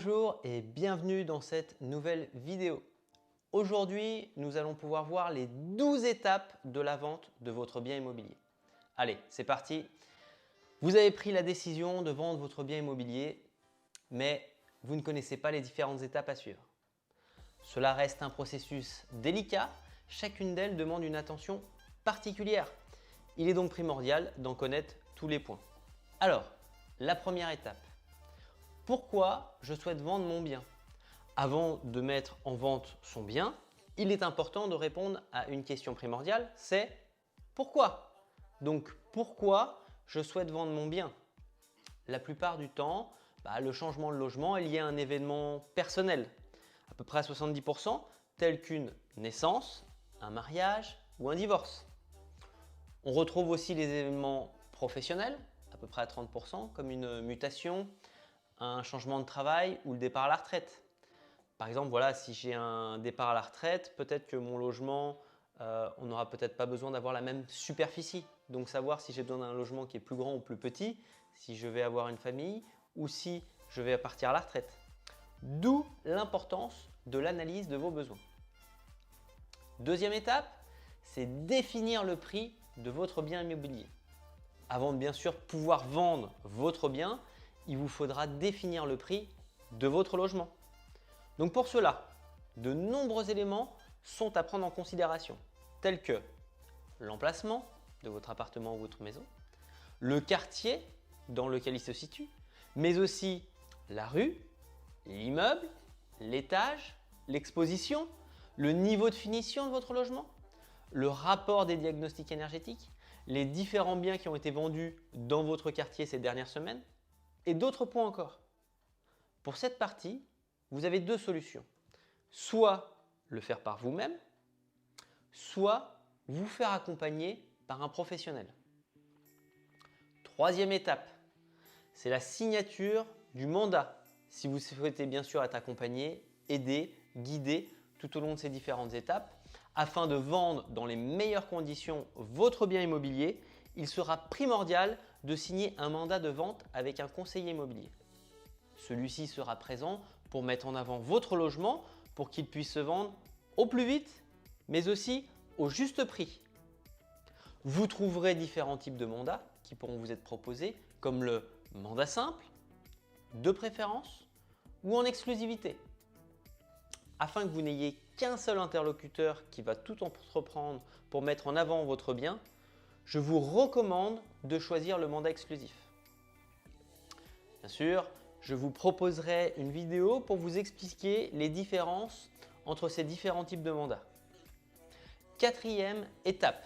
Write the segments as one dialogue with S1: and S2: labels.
S1: Bonjour et bienvenue dans cette nouvelle vidéo. Aujourd'hui, nous allons pouvoir voir les 12 étapes de la vente de votre bien immobilier. Allez, c'est parti. Vous avez pris la décision de vendre votre bien immobilier, mais vous ne connaissez pas les différentes étapes à suivre. Cela reste un processus délicat, chacune d'elles demande une attention particulière. Il est donc primordial d'en connaître tous les points. Alors, la première étape. Pourquoi je souhaite vendre mon bien? Avant de mettre en vente son bien, il est important de répondre à une question primordiale, c'est pourquoi? Donc pourquoi je souhaite vendre mon bien? La plupart du temps, le changement de logement est lié à un événement personnel, à peu près à 70%, tel qu'une naissance, un mariage ou un divorce. On retrouve aussi les événements professionnels, à peu près à 30%, comme une mutation, un changement de travail ou le départ à la retraite. Par exemple, voilà, si j'ai un départ à la retraite, peut-être que mon logement, on n'aura peut-être pas besoin d'avoir la même superficie. Donc savoir si j'ai besoin d'un logement qui est plus grand ou plus petit, si je vais avoir une famille ou si je vais partir à la retraite. D'où l'importance de l'analyse de vos besoins. Deuxième étape, c'est définir le prix de votre bien immobilier. Avant de bien sûr pouvoir vendre votre bien, il vous faudra définir le prix de votre logement. Donc pour cela, de nombreux éléments sont à prendre en considération, tels que l'emplacement de votre appartement ou votre maison, le quartier dans lequel il se situe, mais aussi la rue, l'immeuble, l'étage, l'exposition, le niveau de finition de votre logement, le rapport des diagnostics énergétiques, les différents biens qui ont été vendus dans votre quartier ces dernières semaines, et d'autres points encore. Pour cette partie, vous avez deux solutions. Soit le faire par vous-même, soit vous faire accompagner par un professionnel. Troisième étape, c'est la signature du mandat. Si vous souhaitez bien sûr être accompagné, aidé, guidé tout au long de ces différentes étapes, afin de vendre dans les meilleures conditions votre bien immobilier, il sera primordial de signer un mandat de vente avec un conseiller immobilier. Celui-ci sera présent pour mettre en avant votre logement pour qu'il puisse se vendre au plus vite, mais aussi au juste prix. Vous trouverez différents types de mandats qui pourront vous être proposés, comme le mandat simple, de préférence ou en exclusivité. Afin que vous n'ayez qu'un seul interlocuteur qui va tout entreprendre pour mettre en avant votre bien, je vous recommande de choisir le mandat exclusif. Bien sûr, je vous proposerai une vidéo pour vous expliquer les différences entre ces différents types de mandats. Quatrième étape,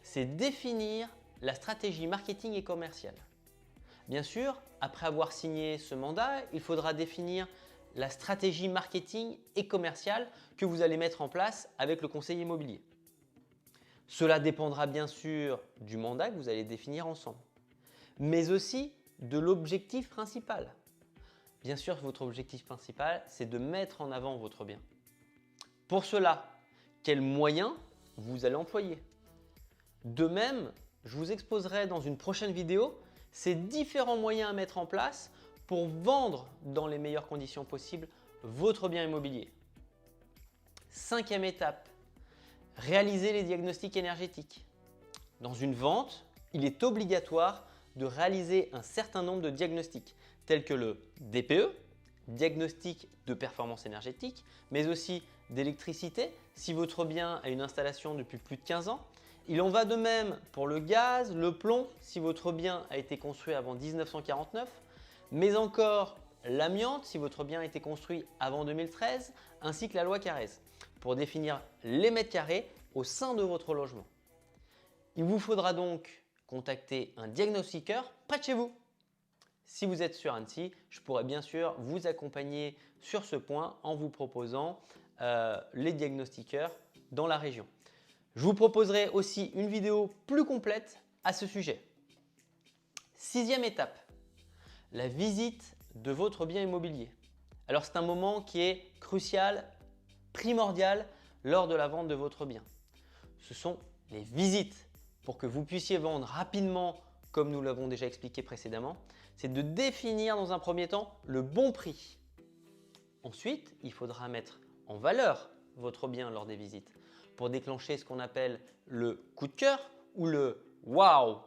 S1: c'est définir la stratégie marketing et commerciale. Bien sûr, après avoir signé ce mandat, il faudra définir la stratégie marketing et commerciale que vous allez mettre en place avec le conseiller immobilier. Cela dépendra bien sûr du mandat que vous allez définir ensemble, mais aussi de l'objectif principal. Bien sûr, votre objectif principal, c'est de mettre en avant votre bien. Pour cela, quels moyens vous allez employer? De même, je vous exposerai dans une prochaine vidéo ces différents moyens à mettre en place pour vendre dans les meilleures conditions possibles votre bien immobilier. Cinquième étape, réaliser les diagnostics énergétiques. Dans une vente, il est obligatoire de réaliser un certain nombre de diagnostics tels que le DPE, diagnostic de performance énergétique, mais aussi d'électricité si votre bien a une installation depuis plus de 15 ans. Il en va de même pour le gaz, le plomb si votre bien a été construit avant 1949, mais encore l'amiante si votre bien a été construit avant 2013, ainsi que la loi Carrez, pour définir les mètres carrés au sein de votre logement. Il vous faudra donc contacter un diagnostiqueur près de chez vous. Si vous êtes sur Annecy, je pourrais bien sûr vous accompagner sur ce point en vous proposant les diagnostiqueurs dans la région. Je vous proposerai aussi une vidéo plus complète à ce sujet. Sixième étape, la visite de votre bien immobilier. Alors c'est un moment qui est crucial, primordial lors de la vente de votre bien. Ce sont les visites pour que vous puissiez vendre rapidement comme nous l'avons déjà expliqué précédemment. C'est de définir dans un premier temps le bon prix. Ensuite, il faudra mettre en valeur votre bien lors des visites pour déclencher ce qu'on appelle le coup de cœur ou le « waouh »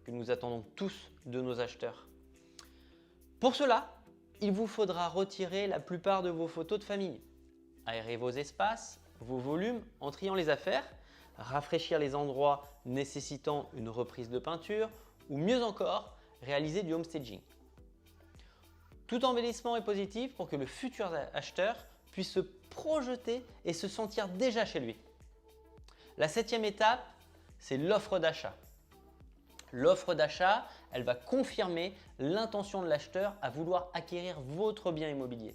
S1: que nous attendons tous de nos acheteurs. Pour cela, il vous faudra retirer la plupart de vos photos de famille, aérer vos espaces, vos volumes en triant les affaires, rafraîchir les endroits nécessitant une reprise de peinture ou mieux encore, réaliser du homestaging. Tout embellissement est positif pour que le futur acheteur puisse se projeter et se sentir déjà chez lui. La 7e étape, c'est l'offre d'achat. L'offre d'achat, elle va confirmer l'intention de l'acheteur à vouloir acquérir votre bien immobilier.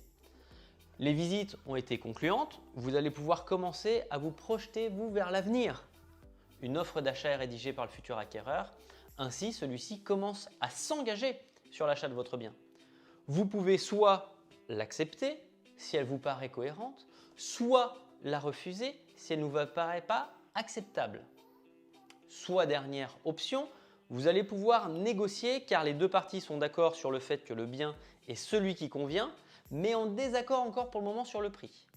S1: Les visites ont été concluantes, vous allez pouvoir commencer à vous projeter vers l'avenir. Une offre d'achat est rédigée par le futur acquéreur, ainsi celui-ci commence à s'engager sur l'achat de votre bien. Vous pouvez soit l'accepter si elle vous paraît cohérente, soit la refuser si elle ne vous paraît pas acceptable. Soit dernière option, vous allez pouvoir négocier car les deux parties sont d'accord sur le fait que le bien est celui qui convient, mais en désaccord encore pour le moment sur le prix.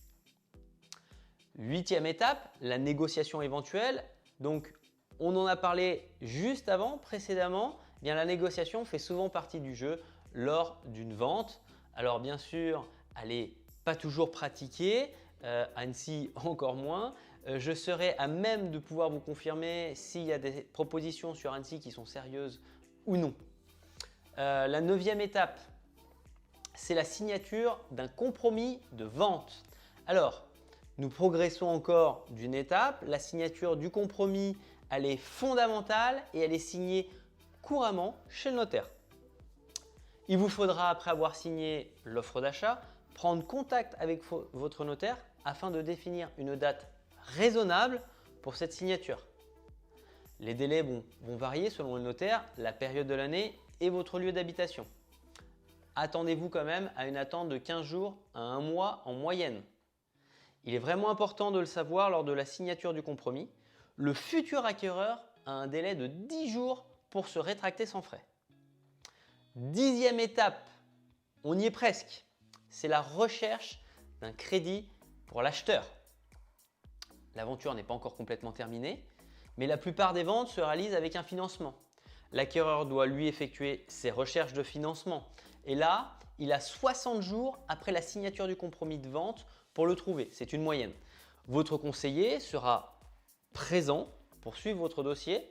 S1: 8e étape, la négociation éventuelle. Donc, on en a parlé juste avant, précédemment. Eh bien, la négociation fait souvent partie du jeu lors d'une vente. Alors bien sûr, elle n'est pas toujours pratiquée, Annecy encore moins. Je serai à même de pouvoir vous confirmer s'il y a des propositions sur Annecy qui sont sérieuses ou non. La 9e étape, c'est la signature d'un compromis de vente. Alors, nous progressons encore d'une étape. La signature du compromis, elle est fondamentale et elle est signée couramment chez le notaire. Il vous faudra, après avoir signé l'offre d'achat, prendre contact avec votre notaire afin de définir une date raisonnable pour cette signature. Les délais vont varier selon le notaire, la période de l'année et votre lieu d'habitation. Attendez-vous quand même à une attente de 15 jours à 1 mois en moyenne. Il est vraiment important de le savoir lors de la signature du compromis. Le futur acquéreur a un délai de 10 jours pour se rétracter sans frais. 10e étape, on y est presque, c'est la recherche d'un crédit pour l'acheteur. L'aventure n'est pas encore complètement terminée, mais la plupart des ventes se réalisent avec un financement. L'acquéreur doit lui effectuer ses recherches de financement et là, il a 60 jours après la signature du compromis de vente pour le trouver, c'est une moyenne. Votre conseiller sera présent pour suivre votre dossier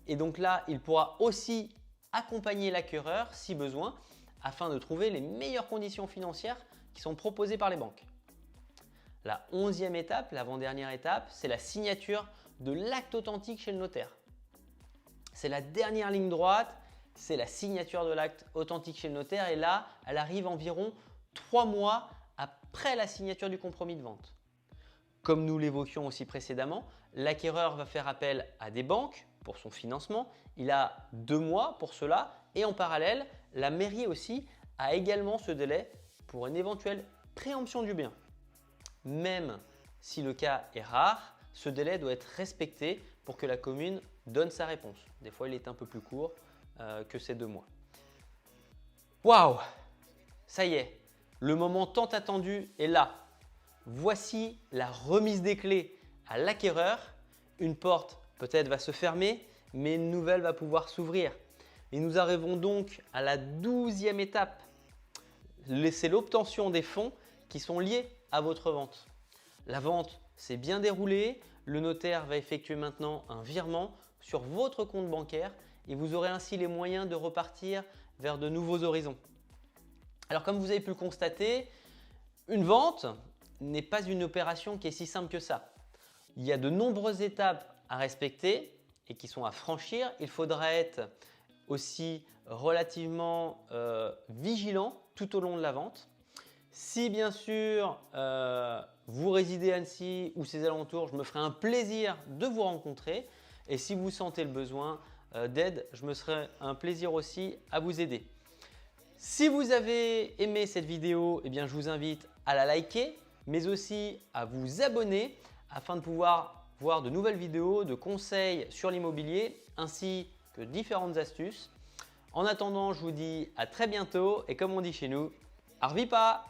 S1: et donc là, il pourra aussi accompagner l'acquéreur si besoin afin de trouver les meilleures conditions financières qui sont proposées par les banques. La 11e étape, l'avant-dernière étape, c'est la signature de l'acte authentique chez le notaire. C'est la dernière ligne droite, c'est la signature de l'acte authentique chez le notaire et là, elle arrive environ 3 mois après la signature du compromis de vente. Comme nous l'évoquions aussi précédemment, l'acquéreur va faire appel à des banques pour son financement. Il a 2 mois pour cela et en parallèle, la mairie aussi a également ce délai pour une éventuelle préemption du bien. Même si le cas est rare, ce délai doit être respecté pour que la commune donne sa réponse. Des fois, il est un peu plus court que ces 2 mois. Waouh! Ça y est, le moment tant attendu est là. Voici la remise des clés à l'acquéreur. Une porte peut-être va se fermer, mais une nouvelle va pouvoir s'ouvrir. Et nous arrivons donc à la 12e étape. C'est l'obtention des fonds qui sont liés à votre vente. La vente s'est bien déroulée. Le notaire va effectuer maintenant un virement sur votre compte bancaire et vous aurez ainsi les moyens de repartir vers de nouveaux horizons. Alors comme vous avez pu le constater, une vente n'est pas une opération qui est si simple que ça. Il y a de nombreuses étapes à respecter et qui sont à franchir. Il faudra être aussi relativement vigilant tout au long de la vente. Si bien sûr vous résidez à Annecy ou ses alentours, je me ferai un plaisir de vous rencontrer. Et si vous sentez le besoin d'aide, je me ferai un plaisir aussi à vous aider. Si vous avez aimé cette vidéo, eh bien, je vous invite à la liker, mais aussi à vous abonner afin de pouvoir voir de nouvelles vidéos de conseils sur l'immobilier ainsi que différentes astuces. En attendant, je vous dis à très bientôt et comme on dit chez nous, arvipa!